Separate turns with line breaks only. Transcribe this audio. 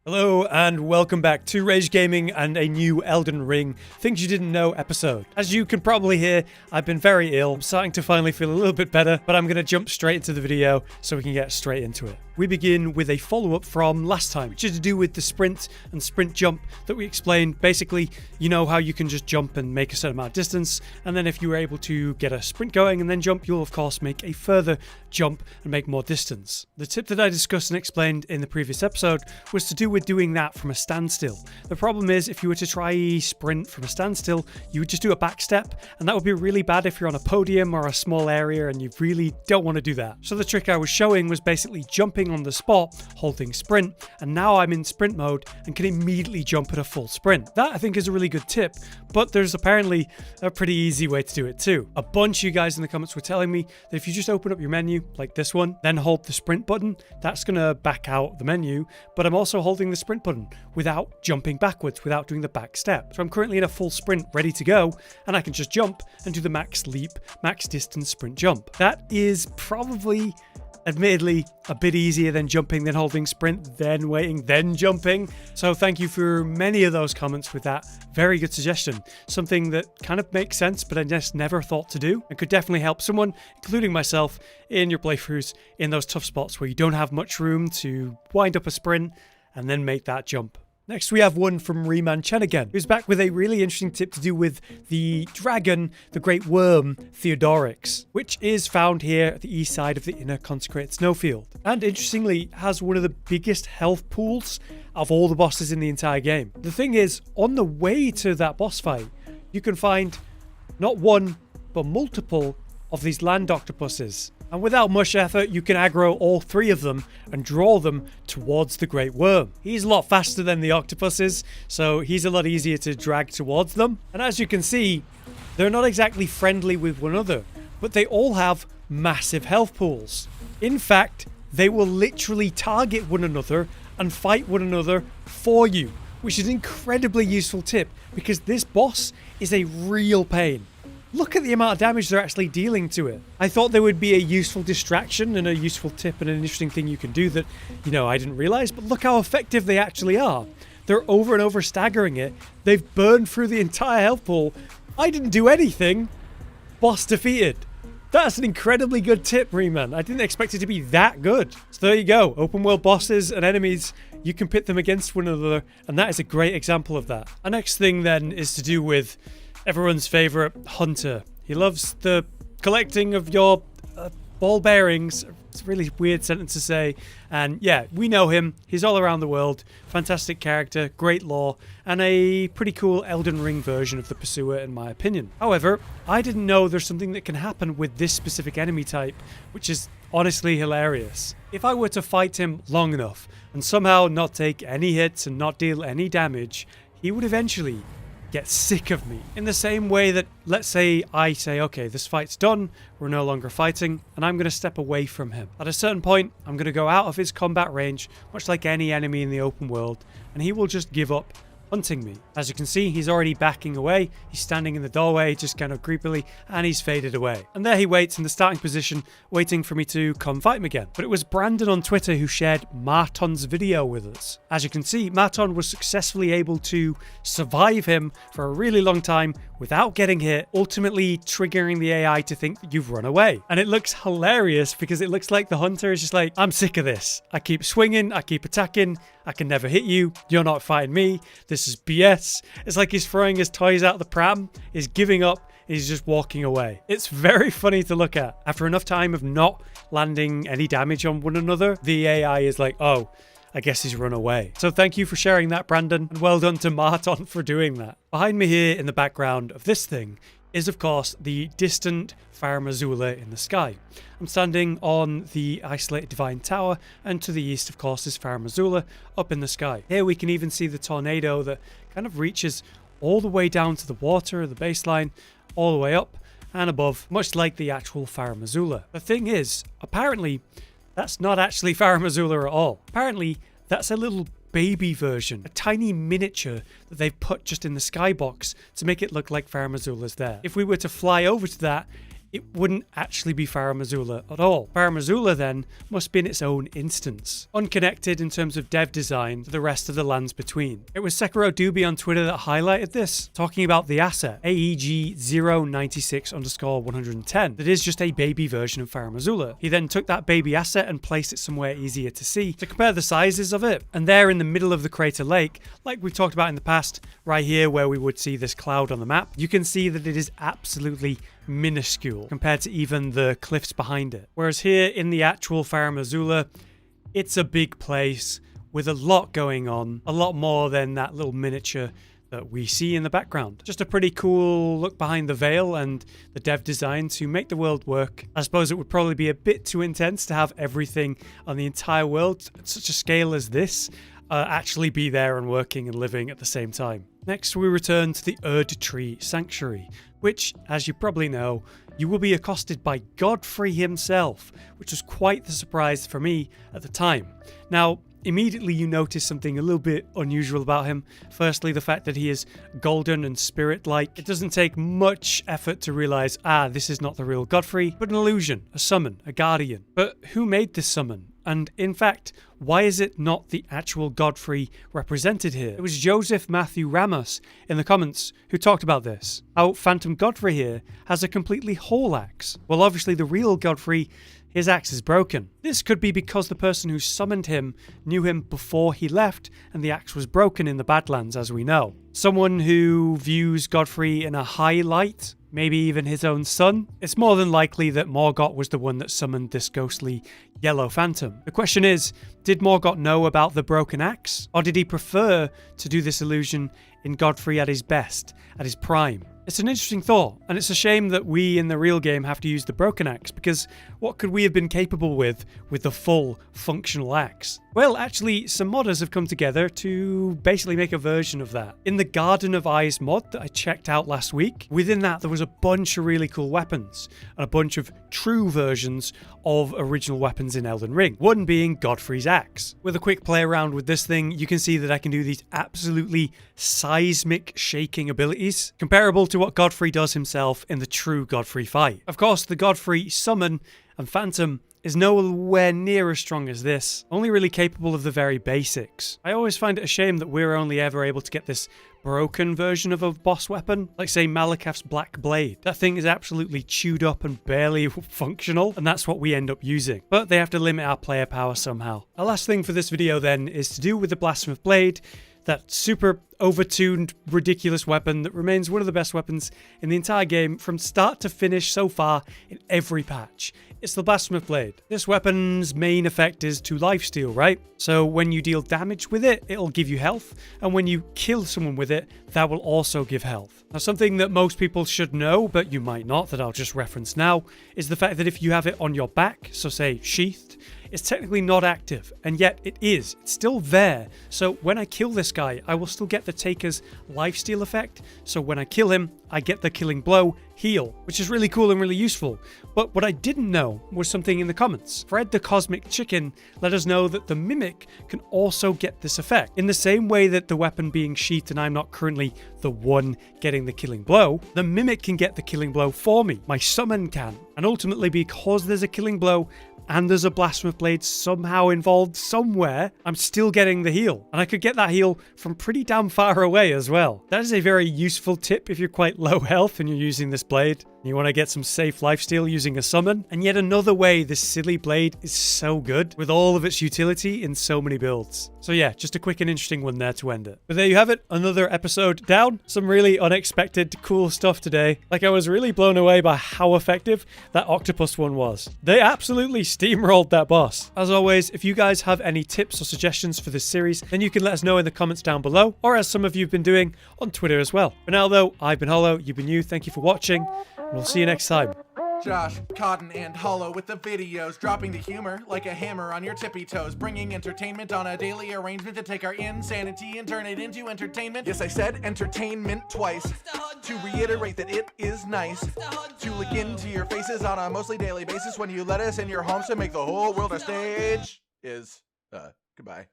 Hello and welcome back to Rage Gaming and a new Elden Ring Things You Didn't Know episode. As you can probably hear, I've been very ill. I'm starting to finally feel a little bit better, but I'm going to jump straight into the video so we can get straight into it. We begin with a follow-up from last time, which is to do with the sprint and sprint jump that we explained. Basically, you know how you can just jump and make a certain amount of distance, and then if you were able to get a sprint going and then jump, you'll of course make a further jump and make more distance. The tip that I discussed and explained in the previous episode was to do with doing that from a standstill. The problem is, if you were to try sprint from a standstill, you would just do a back step, and that would be really bad if you're on a podium or a small area and you really don't want to do that. So the trick I was showing was basically jumping on the spot, holding sprint, and now I'm in sprint mode and can immediately jump at a full sprint. That I think is a really good tip, but there's apparently a pretty easy way to do it too. A bunch of you guys in the comments were telling me that if you just open up your menu like this one, then hold the sprint button, that's gonna back out the menu, but I'm also holding the sprint button without jumping backwards, without doing the back step. So I'm currently in a full sprint ready to go, and I can just jump and do the max leap, max distance sprint jump. That is probably, admittedly, a bit easier than jumping, then holding sprint, then waiting, then jumping. So thank you for many of those comments with that very good suggestion. Something that kind of makes sense, but I just never thought to do, and could definitely help someone, including myself, in your playthroughs in those tough spots where you don't have much room to wind up a sprint and then make that jump. Next, we have one from Reman Chen again, who's back with a really interesting tip to do with the dragon, the great worm, Theodorix, which is found here at the east side of the inner consecrated snowfield. And interestingly, has one of the biggest health pools of all the bosses in the entire game. The thing is, on the way to that boss fight, you can find not one, but multiple of these land octopuses. And without much effort, you can aggro all three of them and draw them towards the Great Worm. He's a lot faster than the octopuses, so he's a lot easier to drag towards them. And as you can see, they're not exactly friendly with one another, but they all have massive health pools. In fact, they will literally target one another and fight one another for you, which is an incredibly useful tip because this boss is a real pain. Look at the amount of damage they're actually dealing to it. I thought there would be a useful distraction and a useful tip and an interesting thing you can do that, I didn't realize, but look how effective they actually are. They're over and over staggering it. They've burned through the entire health pool. I didn't do anything. Boss defeated. That's an incredibly good tip, Reman. I didn't expect it to be that good. So there you go. Open world bosses and enemies, you can pit them against one another, and that is a great example of that. Our next thing then is to do with everyone's favorite Hunter. He loves the collecting of your ball bearings. It's a really weird sentence to say. And yeah, we know him. He's all around the world. Fantastic character, great lore, and a pretty cool Elden Ring version of the Pursuer in my opinion. However, I didn't know there's something that can happen with this specific enemy type, which is honestly hilarious. If I were to fight him long enough and somehow not take any hits and not deal any damage, he would eventually get sick of me. In the same way that, let's say I say, okay, this fight's done, we're no longer fighting, and I'm going to step away from him. At a certain point, I'm going to go out of his combat range, much like any enemy in the open world, and he will just give up hunting me. As you can see, he's already backing away. He's standing in the doorway, just kind of creepily, and he's faded away. And there he waits in the starting position, waiting for me to come fight him again. But it was Brandon on Twitter who shared Marton's video with us. As you can see, Marton was successfully able to survive him for a really long time without getting hit, ultimately triggering the AI to think that you've run away. And it looks hilarious because it looks like the Hunter is just like, I'm sick of this. I keep swinging, I keep attacking, I can never hit you, you're not fighting me, this is BS. It's like he's throwing his toys out the pram, he's giving up, he's just walking away. It's very funny to look at. After enough time of not landing any damage on one another, the AI is like, oh, I guess he's run away. So thank you for sharing that, Brandon, and well done to Marton for doing that. Behind me here in the background of this thing is, of course, the distant Fire Missoula in the sky. I'm standing on the isolated Divine Tower, and to the east, of course, is Fire Missoula up in the sky. Here we can even see the tornado that kind of reaches all the way down to the water, the baseline, all the way up and above, much like the actual Fire Missoula. The thing is, apparently, that's not actually Fire Missoula at all. Apparently, that's a little baby version, a tiny miniature that they've put just in the skybox to make it look like Fire Missoula's there. If we were to fly over to that, it wouldn't actually be Farum Azula at all. Farum Azula then must be in its own instance, unconnected in terms of dev design to the rest of the lands between. It was Sekiro Doobie on Twitter that highlighted this, talking about the asset AEG096_110 that is just a baby version of Farum Azula. He then took that baby asset and placed it somewhere easier to see to compare the sizes of it, and there in the middle of the crater lake, like we've talked about in the past, right here where we would see this cloud on the map, you can see that it is absolutely minuscule compared to even the cliffs behind it. Whereas here in the actual Farum Azula, it's a big place with a lot going on, a lot more than that little miniature that we see in the background. Just a pretty cool look behind the veil and the dev design to make the world work. I suppose it would probably be a bit too intense to have everything on the entire world at such a scale as this actually be there and working and living at the same time. Next, we return to the Erd Tree Sanctuary, which, as you probably know, you will be accosted by Godfrey himself, which was quite the surprise for me at the time. Now, immediately you notice something a little bit unusual about him. Firstly, the fact that he is golden and spirit-like. It doesn't take much effort to realize, this is not the real Godfrey, but an illusion, a summon, a guardian. But who made this summon? And in fact, why is it not the actual Godfrey represented here? It was Joseph Matthew Ramos in the comments who talked about this. How Phantom Godfrey here has a completely whole axe. Well, obviously the real Godfrey, his axe is broken. This could be because the person who summoned him knew him before he left and the axe was broken in the Badlands, as we know. Someone who views Godfrey in a high light, maybe even his own son. It's more than likely that Morgott was the one that summoned this ghostly yellow phantom. The question is, did Morgott know about the broken axe? Or did he prefer to do this illusion in Godfrey at his best, at his prime? It's an interesting thought, and it's a shame that we in the real game have to use the broken axe, because what could we have been capable with the full functional axe? Well, actually, some modders have come together to basically make a version of that. In the Garden of Eyes mod that I checked out last week, within that there was a bunch of really cool weapons, and a bunch of true versions of original weapons in Elden Ring, one being Godfrey's axe. With a quick play around with this thing, you can see that I can do these absolutely seismic shaking abilities, comparable to what Godfrey does himself in the true Godfrey fight. Of course, the Godfrey summon and phantom is nowhere near as strong as this, only really capable of the very basics. I always find it a shame that we're only ever able to get this broken version of a boss weapon, like say Malekith's Black Blade. That thing is absolutely chewed up and barely functional, and that's what we end up using. But they have to limit our player power somehow. The last thing for this video then is to do with the Blasphemous Blade, that super overtuned, ridiculous weapon that remains one of the best weapons in the entire game from start to finish so far in every patch. It's the Blasphemous Blade. This weapon's main effect is to lifesteal, right? So when you deal damage with it, it'll give you health, and when you kill someone with it, that will also give health. Now, something that most people should know, but you might not, that I'll just reference now, is the fact that if you have it on your back, so say sheathed, it's technically not active, and yet it is. It's still there. So when I kill this guy, I will still get the Taker's lifesteal effect. So when I kill him, I get the killing blow, heal, which is really cool and really useful. But what I didn't know was something in the comments. Fred the Cosmic Chicken let us know that the Mimic can also get this effect. In the same way that the weapon being sheathed and I'm not currently the one getting the killing blow, the Mimic can get the killing blow for me. My summon can. And ultimately, because there's a killing blow and there's a Blasphemous Blade somehow involved somewhere, I'm still getting the heal. And I could get that heal from pretty damn far away as well. That is a very useful tip if you're quite low health and you're using this blade. You want to get some safe lifesteal using a summon. And yet another way this silly blade is so good with all of its utility in so many builds. So yeah, just a quick and interesting one there to end it. But there you have it, another episode down. Some really unexpected cool stuff today. Like, I was really blown away by how effective that octopus one was. They absolutely steamrolled that boss. As always, if you guys have any tips or suggestions for this series, then you can let us know in the comments down below, or as some of you have been doing on Twitter as well. For now though, I've been Hollow, you've been you, thank you for watching, and we'll see you next time.
Josh, Cotton, and Hollow with the videos, dropping the humor like a hammer on your tippy toes, bringing entertainment on a daily arrangement to take our insanity and turn it into entertainment. Yes, I said entertainment twice, to reiterate that it is nice to look into your faces on a mostly daily basis when you let us in your homes to make the whole world a stage. Goodbye.